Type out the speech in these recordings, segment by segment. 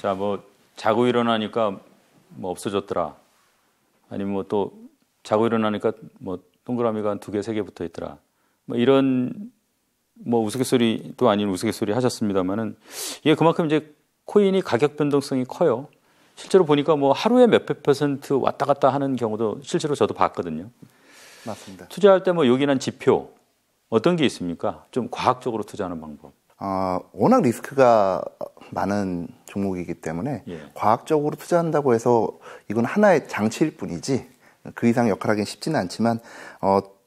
자, 뭐 자고 일어나니까 뭐 없어졌더라. 아니면 뭐 또 자고 일어나니까 뭐 동그라미가 한 2개, 3개 붙어 있더라. 뭐 이런 뭐 우스갯소리도 아닌 우스갯소리 하셨습니다만은 이게 그만큼 이제 코인이 가격 변동성이 커요. 실제로 보니까 뭐 하루에 몇백 % 왔다 갔다 하는 경우도 실제로 저도 봤거든요. 맞습니다. 투자할 때 뭐 요긴한 지표 어떤 게 있습니까? 좀 과학적으로 투자하는 방법. 워낙 리스크가 많은 종목이기 때문에 과학적으로 투자한다고 해서 이건 하나의 장치일 뿐이지 그 이상 역할하기는 쉽지는 않지만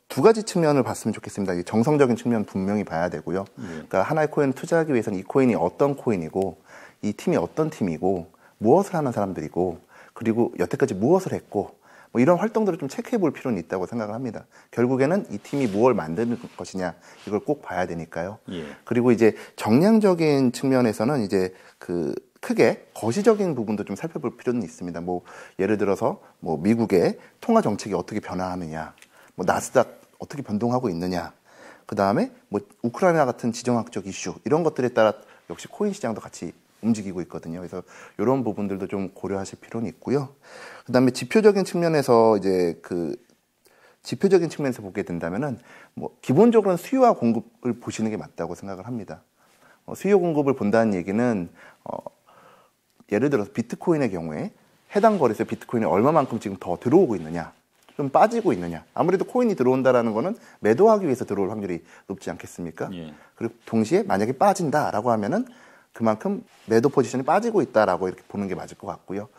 2가지 측면을 봤으면 좋겠습니다. 정성적인 측면 분명히 봐야 되고요. 그러니까 하나의 코인을 투자하기 위해서는 이 코인이 어떤 코인이고 이 팀이 어떤 팀이고 무엇을 하는 사람들이고 그리고 여태까지 무엇을 했고 뭐 이런 활동들을 좀 체크해 볼 필요는 있다고 생각을 합니다. 결국에는 이 팀이 무엇을 만드는 것이냐 이걸 꼭 봐야 되니까요. 그리고 이제 정량적인 측면에서는 이제 그 크게 거시적인 부분도 좀 살펴볼 필요는 있습니다. 뭐 예를 들어서 뭐 미국의 통화 정책이 어떻게 변화하느냐, 뭐 나스닥 어떻게 변동하고 있느냐, 그 다음에 뭐 우크라이나 같은 지정학적 이슈 이런 것들에 따라 역시 코인 시장도 같이 움직이고 있거든요. 그래서 이런 부분들도 좀 고려하실 필요는 있고요. 그 다음에 지표적인 측면에서 이제 지표적인 측면에서 보게 된다면은 뭐 기본적으로는 수요와 공급을 보시는 게 맞다고 생각을 합니다. 수요 공급을 본다는 얘기는 예를 들어서 비트코인의 경우에 해당 거래소에 비트코인이 얼마만큼 지금 더 들어오고 있느냐, 좀 빠지고 있느냐. 아무래도 코인이 들어온다라는 거는 매도하기 위해서 들어올 확률이 높지 않겠습니까? 그리고 동시에 만약에 빠진다라고 하면은 그만큼 매도 포지션이 빠지고 있다라고 이렇게 보는 게 맞을 것 같고요.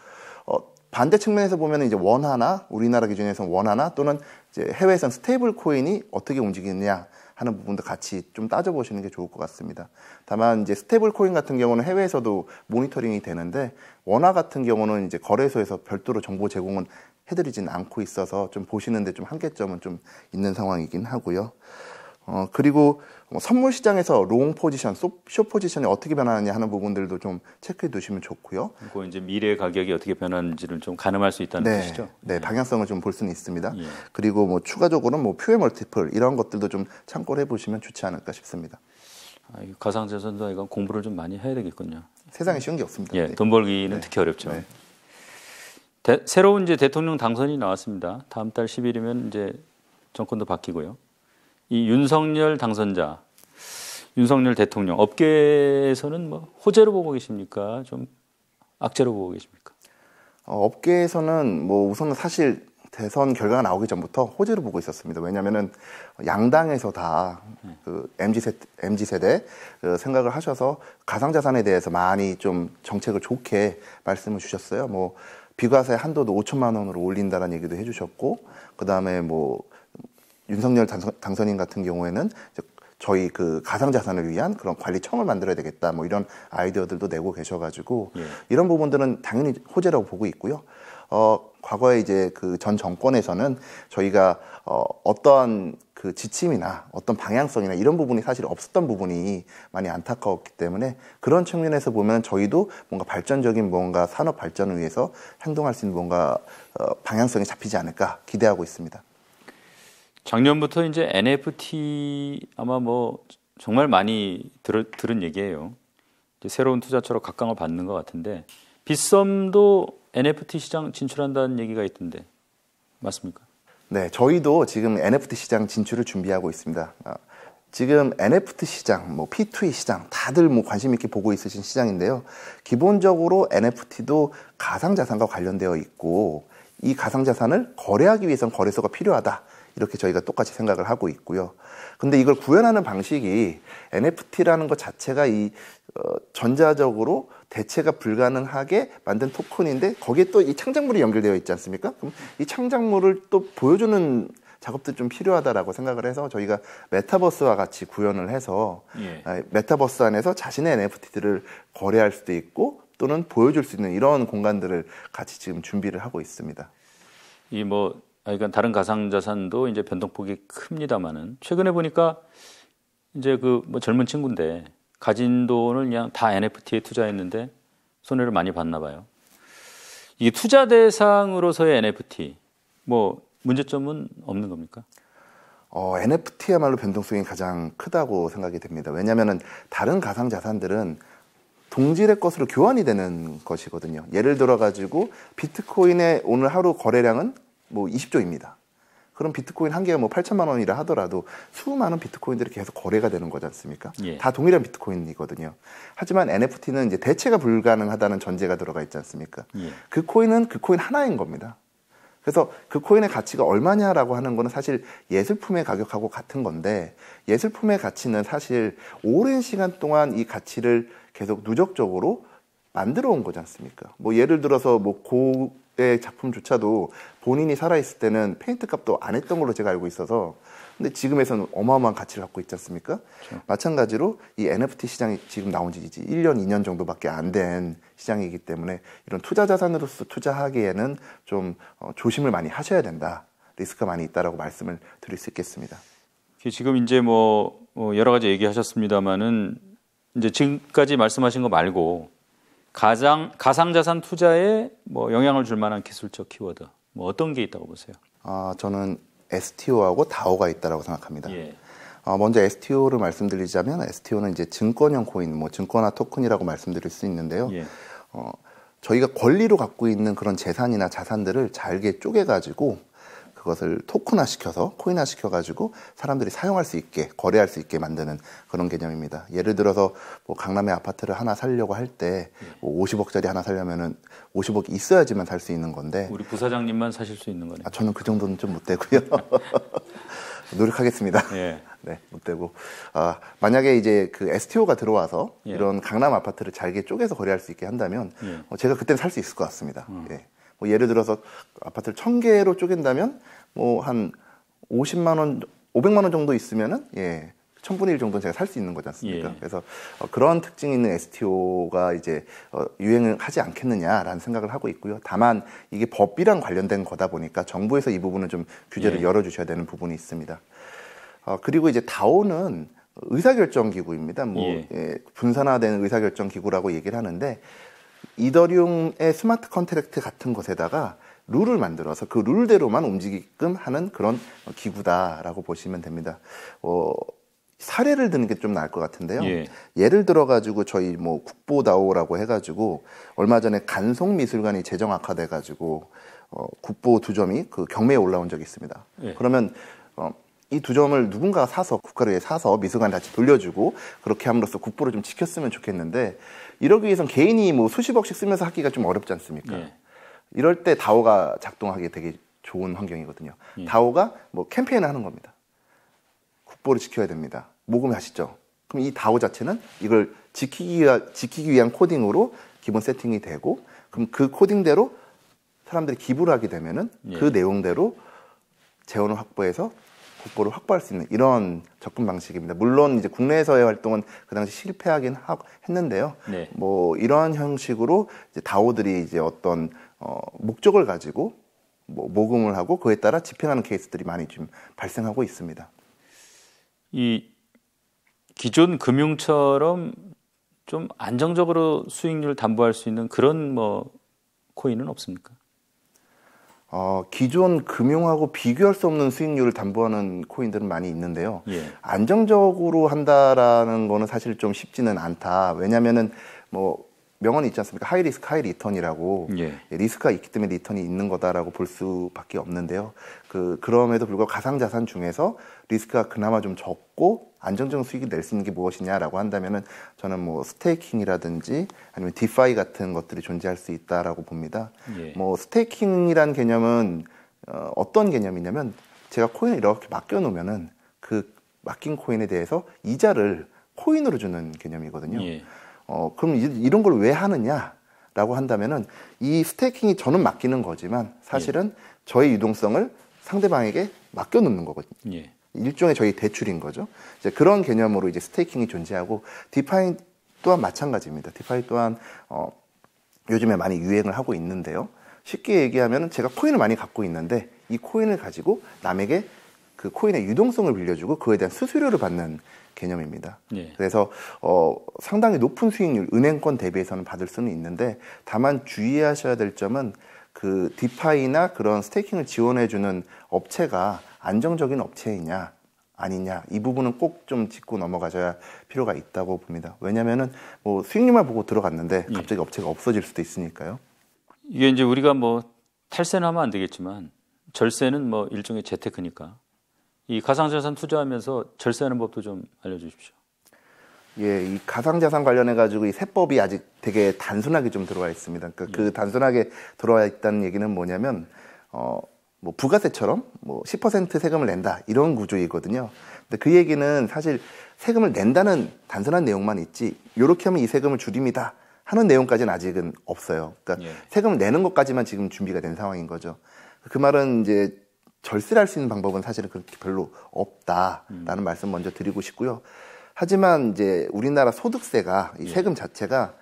반대 측면에서 보면 이제 원화나 우리나라 기준에서는 원화나 또는 이제 해외에서는 스테이블 코인이 어떻게 움직이느냐 하는 부분도 같이 좀 따져보시는 게 좋을 것 같습니다. 다만 이제 스테이블 코인 같은 경우는 해외에서도 모니터링이 되는데 원화 같은 경우는 이제 거래소에서 별도로 정보 제공은 해드리진 않고 있어서 좀 보시는데 좀 한계점은 좀 있는 상황이긴 하고요. 그리고 선물 시장에서 롱 포지션, 숏 포지션이 어떻게 변하느냐 하는 부분들도 좀 체크해 두시면 좋고요. 그리고 이제 미래 가격이 어떻게 변하는지를 좀 가늠할 수 있다는 뜻이죠. 네, 방향성을 좀 볼 수는 있습니다. 그리고 뭐 추가적으로 뭐 퓨어 멀티플 이런 것들도 좀 참고를 해보시면 좋지 않을까 싶습니다. 가상자산도 이건 공부를 좀 많이 해야 되겠군요. 세상에 쉬운 게 없습니다. 돈 벌기는 특히 어렵죠. 새로운 이제 대통령 당선이 나왔습니다. 다음 달 10일이면 이제 정권도 바뀌고요. 이 윤석열 당선자, 윤석열 대통령 업계에서는 뭐 호재로 보고 계십니까? 좀 악재로 보고 계십니까? 업계에서는 뭐 우선은 사실 대선 결과가 나오기 전부터 호재로 보고 있었습니다. 왜냐하면은 양당에서 다 그 MZ 세대 생각을 하셔서 가상자산에 대해서 많이 좀 정책을 좋게 말씀을 주셨어요. 뭐 비과세 한도도 5천만 원으로 올린다는 얘기도 해주셨고, 그 다음에 뭐 윤석열 당선인 같은 경우에는 저희 그 가상자산을 위한 그런 관리청을 만들어야 되겠다, 뭐 이런 아이디어들도 내고 계셔가지고 이런 부분들은 당연히 호재라고 보고 있고요. 과거에 이제 그 전 정권에서는 저희가 어떤 그 지침이나 어떤 방향성이나 이런 부분이 사실 없었던 부분이 많이 안타까웠기 때문에 그런 측면에서 보면 저희도 뭔가 발전적인 뭔가 산업 발전을 위해서 행동할 수 있는 뭔가 방향성이 잡히지 않을까 기대하고 있습니다. 작년부터 이제 NFT 아마 뭐 정말 많이 들은 얘기예요. 이제 새로운 투자처로 각광을 받는 것 같은데 빗썸도 NFT 시장 진출한다는 얘기가 있던데 맞습니까? 네, 저희도 지금 NFT 시장 진출을 준비하고 있습니다. 지금 NFT 시장, 뭐 P2E 시장 다들 뭐 관심 있게 보고 있으신 시장인데요. 기본적으로 NFT도 가상자산과 관련되어 있고 이 가상자산을 거래하기 위해서는 거래소가 필요하다. 이렇게 저희가 똑같이 생각을 하고 있고요. 근데 이걸 구현하는 방식이 NFT라는 것 자체가 전자적으로 대체가 불가능하게 만든 토큰인데 거기에 또 이 창작물이 연결되어 있지 않습니까? 그럼 이 창작물을 또 보여주는 작업도 좀 필요하다라고 생각을 해서 저희가 메타버스와 같이 구현을 해서 메타버스 안에서 자신의 NFT들을 거래할 수도 있고 또는 보여줄 수 있는 이런 공간들을 같이 지금 준비를 하고 있습니다. 그러니까 다른 가상자산도 이제 변동폭이 큽니다만은 최근에 보니까 이제 뭐 젊은 친구인데 가진 돈을 그냥 다 NFT에 투자했는데 손해를 많이 봤나 봐요. 이게 투자 대상으로서의 NFT 뭐 문제점은 없는 겁니까? NFT야말로 변동성이 가장 크다고 생각이 됩니다. 왜냐하면은 다른 가상자산들은 동질의 것으로 교환이 되는 것이거든요. 예를 들어 가지고 비트코인의 오늘 하루 거래량은 뭐 20조입니다. 그럼 비트코인 한 개가 뭐 8천만 원이라 하더라도 수많은 비트코인들이 계속 거래가 되는 거지 않습니까? 예. 다 동일한 비트코인이거든요. 하지만 NFT는 이제 대체가 불가능하다는 전제가 들어가 있지 않습니까? 예. 그 코인은 그 코인 하나인 겁니다. 그래서 그 코인의 가치가 얼마냐라고 하는 거는 사실 예술품의 가격하고 같은 건데, 예술품의 가치는 사실 오랜 시간 동안 이 가치를 계속 누적적으로 만들어 온 거지 않습니까? 뭐 예를 들어서 뭐 고의 작품조차도 본인이 살아있을 때는 페인트 값도 안 했던 걸로 제가 알고 있어서, 근데 지금에서는 어마어마한 가치를 갖고 있지 않습니까? 그렇죠. 마찬가지로 이 NFT 시장이 지금 나온 지 이제 1년, 2년 정도밖에 안 된 시장이기 때문에 이런 투자 자산으로서 투자하기에는 좀 조심을 많이 하셔야 된다. 리스크가 많이 있다라고 말씀을 드릴 수 있겠습니다. 지금 이제 뭐 여러 가지 얘기하셨습니다만은 이제 지금까지 말씀하신 거 말고 가상자산 투자에 뭐 영향을 줄 만한 기술적 키워드 뭐 어떤 게 있다고 보세요? 저는 STO하고 DAO가 있다고 생각합니다. 예. 먼저 STO를 말씀드리자면 STO는 이제 증권형 코인, 뭐 증권화 토큰이라고 말씀드릴 수 있는데요. 예. 저희가 권리로 갖고 있는 그런 재산이나 자산들을 잘게 쪼개가지고 그것을 토큰화 시켜서 코인화 시켜가지고 사람들이 사용할 수 있게, 거래할 수 있게 만드는 그런 개념입니다. 예를 들어서 뭐 강남에 아파트를 하나 사려고 할 때 뭐 50억짜리 하나 사려면은 50억이 있어야지만 살 수 있는 건데, 우리 부사장님만 사실 수 있는 거네요. 저는 그 정도는 좀 못 되고요. 노력하겠습니다. 예. 네, 못 되고. 만약에 이제 그 STO가 들어와서 예. 이런 강남 아파트를 잘게 쪼개서 거래할 수 있게 한다면 제가 그때는 살 수 있을 것 같습니다. 예. 뭐 예를 들어서 아파트를 1000개로 쪼갠다면 뭐 한 50만 원, 500만 원 정도 있으면은 1000분의 1 정도는 제가 살 수 있는 거지 않습니까? 예. 그래서 그런 특징이 있는 STO가 이제 유행을 하지 않겠느냐라는 생각을 하고 있고요. 다만 이게 법이랑 관련된 거다 보니까 정부에서 이 부분은 좀 규제를 열어주셔야 되는 부분이 있습니다. 그리고 이제 DAO는 의사결정 기구입니다. 분산화된 의사결정 기구라고 얘기를 하는데, 이더리움의 스마트 컨트랙트 같은 것에다가 룰을 만들어서 그 룰대로만 움직이게끔 하는 그런 기구다라고 보시면 됩니다. 사례를 드는 게 좀 나을 것 같은데요. 예를 들어가지고 저희 뭐 국보다오라고 해가지고 얼마 전에 간송미술관이 재정악화돼가지고 국보 2점이 그 경매에 올라온 적이 있습니다. 그러면 이 2점을 누군가가 사서, 국가를 위해 사서 미술관 다시 돌려주고 그렇게 함으로써 국보를 좀 지켰으면 좋겠는데, 이러기 위해선 개인이 뭐 수십억씩 쓰면서 하기가 좀 어렵지 않습니까? 이럴 때 DAO가 작동하기 되게 좋은 환경이거든요. DAO가 뭐 캠페인을 하는 겁니다. 국보를 지켜야 됩니다. 모금하시죠. 그럼 이 DAO 자체는 이걸 지키기 위한 코딩으로 기본 세팅이 되고, 그럼 그 코딩대로 사람들이 기부를 하게 되면은 그 내용대로 재원을 확보해서 국보를 확보할 수 있는 이런 접근 방식입니다. 물론 이제 국내에서의 활동은 그 당시 실패하긴 했는데요. 뭐 이러한 형식으로 이제 DAO들이 이제 어떤 목적을 가지고 뭐 모금을 하고 그에 따라 집행하는 케이스들이 많이 지금 발생하고 있습니다. 이 기존 금융처럼 좀 안정적으로 수익률을 담보할 수 있는 그런 뭐 코인은 없습니까? 기존 금융하고 비교할 수 없는 수익률을 담보하는 코인들은 많이 있는데요. 안정적으로 한다라는 거는 사실 좀 쉽지는 않다. 왜냐면은 뭐 명언이 있지 않습니까? 하이 리스크, 하이 리턴이라고. 리스크가 있기 때문에 리턴이 있는 거다라고 볼 수밖에 없는데요. 그럼에도 불구하고 가상자산 중에서 리스크가 그나마 좀 적고 안정적인 수익이 낼 수 있는 게 무엇이냐라고 한다면은 저는 뭐 스테이킹이라든지 아니면 디파이 같은 것들이 존재할 수 있다라고 봅니다. 뭐 스테이킹이란 개념은 어떤 개념이냐면, 제가 코인을 이렇게 맡겨놓으면은 그 맡긴 코인에 대해서 이자를 코인으로 주는 개념이거든요. 그럼 이런 걸 왜 하느냐라고 한다면은, 이 스테이킹이 저는 맡기는 거지만 사실은 저의 유동성을 상대방에게 맡겨놓는 거거든요. 일종의 저희 대출인 거죠. 이제 그런 개념으로 이제 스테이킹이 존재하고, 디파이 또한 마찬가지입니다. 디파이 또한 요즘에 많이 유행을 하고 있는데요. 쉽게 얘기하면 제가 코인을 많이 갖고 있는데 이 코인을 가지고 남에게 그 코인의 유동성을 빌려주고 그에 대한 수수료를 받는 개념입니다. 그래서 상당히 높은 수익률, 은행권 대비해서는 받을 수는 있는데, 다만 주의하셔야 될 점은 그 디파이나 그런 스테이킹을 지원해주는 업체가 안정적인 업체이냐 아니냐, 이 부분은 꼭 좀 짚고 넘어가줘야 필요가 있다고 봅니다. 왜냐하면은 뭐 수익률만 보고 들어갔는데 갑자기 업체가 없어질 수도 있으니까요. 이게 이제 우리가 뭐 탈세는 하면 안 되겠지만 절세는 뭐 일종의 재테크니까 이 가상자산 투자하면서 절세하는 법도 좀 알려주십시오. 예, 이 가상자산 관련해가지고 이 세법이 아직 되게 단순하게 좀 들어와 있습니다. 그러니까 그 단순하게 들어와 있다는 얘기는 뭐냐면, 뭐 부가세처럼 뭐 10% 세금을 낸다 이런 구조이거든요. 근데 그 얘기는 사실 세금을 낸다는 단순한 내용만 있지, 이렇게 하면 이 세금을 줄입니다 하는 내용까지는 아직은 없어요. 그러니까 세금을 내는 것까지만 지금 준비가 된 상황인 거죠. 그 말은 이제 절세를 할 수 있는 방법은 사실은 그렇게 별로 없다라는 말씀 먼저 드리고 싶고요. 하지만 이제 우리나라 소득세가 이 세금 자체가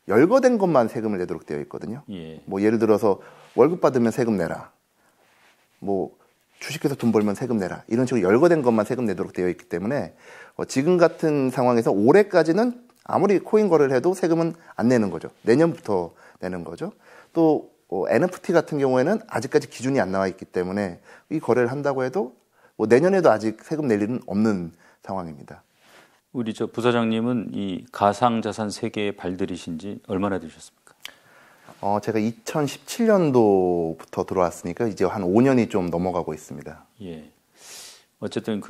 열거된 것만 세금을 내도록 되어 있거든요. 뭐 예를 들어서 월급 받으면 세금 내라, 뭐 주식해서 돈 벌면 세금 내라, 이런 식으로 열거된 것만 세금 내도록 되어 있기 때문에 지금 같은 상황에서 올해까지는 아무리 코인 거래를 해도 세금은 안 내는 거죠. 내년부터 내는 거죠. 또 NFT 같은 경우에는 아직까지 기준이 안 나와 있기 때문에 이 거래를 한다고 해도 뭐 내년에도 아직 세금 낼 일은 없는 상황입니다. 우리 저 부사장님은 이 가상자산 세계에 발들이신 지 얼마나 되셨습니까? 제가 2017년도부터 들어왔으니까 이제 한 5년이 좀 넘어가고 있습니다. 예. 어쨌든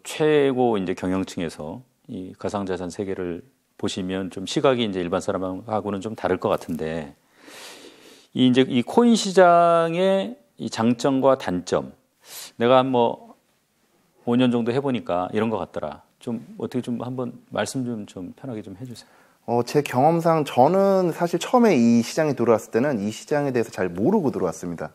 최고 이제 경영층에서 이 가상자산 세계를 보시면 좀 시각이 이제 일반 사람하고는 좀 다를 것 같은데, 이제 이 코인 시장의 이 장점과 단점, 내가 뭐 5년 정도 해보니까 이런 것 같더라. 좀 어떻게 좀 한번 말씀 좀 편하게 좀 해주세요. 제 경험상 저는 사실 처음에 이 시장에 들어왔을 때는 이 시장에 대해서 잘 모르고 들어왔습니다.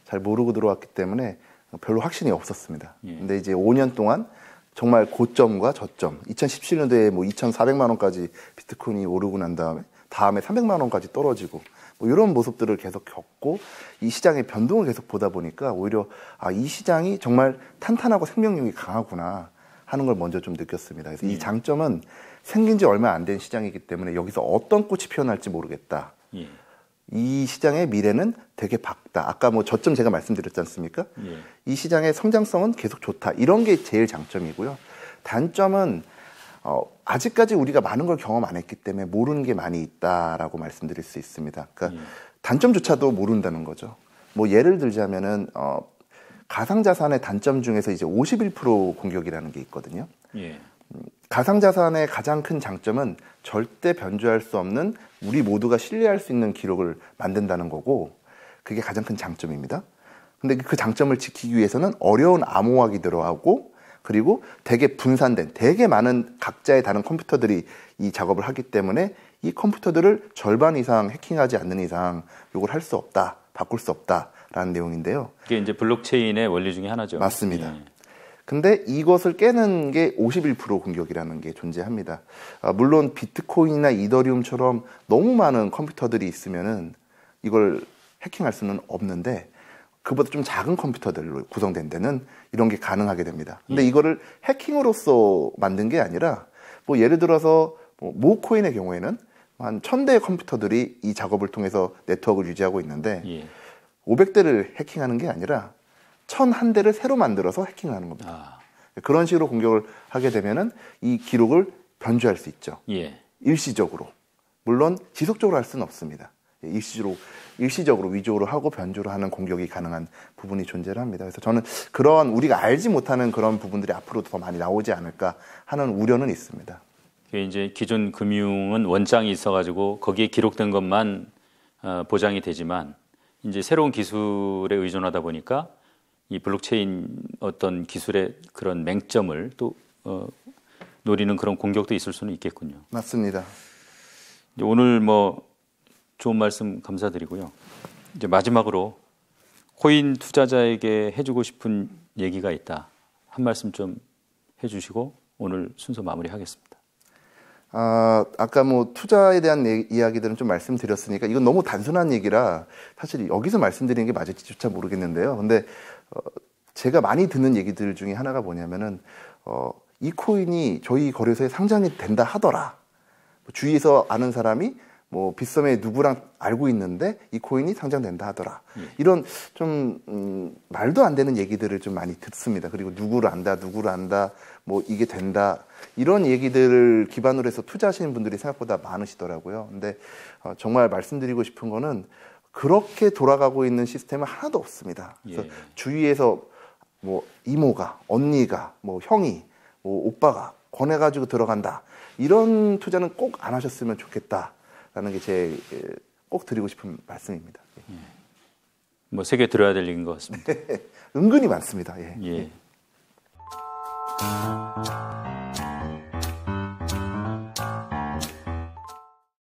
잘 모르고 들어왔기 때문에 별로 확신이 없었습니다. 근데 이제 5년 동안 정말 고점과 저점, 2017년도에 뭐 2,400만 원까지 비트코인이 오르고 난 다음에 300만 원까지 떨어지고 뭐 이런 모습들을 계속 겪고 이 시장의 변동을 계속 보다 보니까 오히려 이 시장이 정말 탄탄하고 생명력이 강하구나 하는 걸 먼저 좀 느꼈습니다. 그래서 이 장점은 생긴 지 얼마 안 된 시장이기 때문에 여기서 어떤 꽃이 피어날지 모르겠다. 이 시장의 미래는 되게 밝다. 아까 뭐 저점 제가 말씀드렸지 않습니까? 이 시장의 성장성은 계속 좋다. 이런 게 제일 장점이고요. 단점은 아직까지 우리가 많은 걸 경험 안 했기 때문에 모르는 게 많이 있다라고 말씀드릴 수 있습니다. 그러니까 단점조차도 모른다는 거죠. 뭐 예를 들자면은 가상자산의 단점 중에서 이제 51% 공격이라는 게 있거든요. 가상자산의 가장 큰 장점은 절대 변조할 수 없는, 우리 모두가 신뢰할 수 있는 기록을 만든다는 거고, 그게 가장 큰 장점입니다. 근데 그 장점을 지키기 위해서는 어려운 암호화가 들어가고, 그리고 되게 분산된, 되게 많은 각자의 다른 컴퓨터들이 이 작업을 하기 때문에 이 컴퓨터들을 절반 이상 해킹하지 않는 이상 이걸 할 수 없다, 바꿀 수 없다라는 내용인데요. 그게 이제 블록체인의 원리 중에 하나죠. 맞습니다. 근데 이것을 깨는 게 51% 공격이라는 게 존재합니다. 물론 비트코인이나 이더리움처럼 너무 많은 컴퓨터들이 있으면은 이걸 해킹할 수는 없는데, 그보다 좀 작은 컴퓨터들로 구성된 데는 이런 게 가능하게 됩니다. 근데 이거를 해킹으로써 만든 게 아니라, 뭐 예를 들어서 모 코인의 경우에는 한 1000대의 컴퓨터들이 이 작업을 통해서 네트워크를 유지하고 있는데 500대를 해킹하는 게 아니라 1001대를 새로 만들어서 해킹하는 겁니다. 그런 식으로 공격을 하게 되면은 이 기록을 변조할 수 있죠. 일시적으로. 물론 지속적으로 할 수는 없습니다. 일시적으로 위조를 하고 변조를 하는 공격이 가능한 부분이 존재를 합니다. 그래서 저는 그런 우리가 알지 못하는 그런 부분들이 앞으로도 더 많이 나오지 않을까 하는 우려는 있습니다. 이제 기존 금융은 원장이 있어가지고 거기에 기록된 것만 보장이 되지만, 이제 새로운 기술에 의존하다 보니까 이 블록체인 어떤 기술의 그런 맹점을 또 노리는 그런 공격도 있을 수는 있겠군요. 맞습니다. 오늘 뭐 좋은 말씀 감사드리고요. 이제 마지막으로 코인 투자자에게 해주고 싶은 얘기가 있다. 한 말씀 좀 해주시고 오늘 순서 마무리하겠습니다. 아까 뭐 투자에 대한 이야기들은 좀 말씀드렸으니까 이건 너무 단순한 얘기라 사실 여기서 말씀드리는 게 맞을지조차 모르겠는데요. 근데 제가 많이 듣는 얘기들 중에 하나가 뭐냐면은 이 코인이 저희 거래소에 상장이 된다 하더라. 주위에서 아는 사람이 뭐 빗썸에 누구랑 알고 있는데 이 코인이 상장된다 하더라. 이런 좀 말도 안 되는 얘기들을 좀 많이 듣습니다. 그리고 누구를 안다, 뭐 이게 된다. 이런 얘기들을 기반으로 해서 투자하시는 분들이 생각보다 많으시더라고요. 근데 정말 말씀드리고 싶은 거는 그렇게 돌아가고 있는 시스템은 하나도 없습니다. 그래서 주위에서 뭐 이모가, 언니가, 뭐 형이, 뭐 오빠가 권해가지고 들어간다. 이런 투자는 꼭 안 하셨으면 좋겠다라는 게 제 꼭 드리고 싶은 말씀입니다. 뭐 새겨 들어야 될 얘기인 것 같습니다. 은근히 많습니다. 예. 예.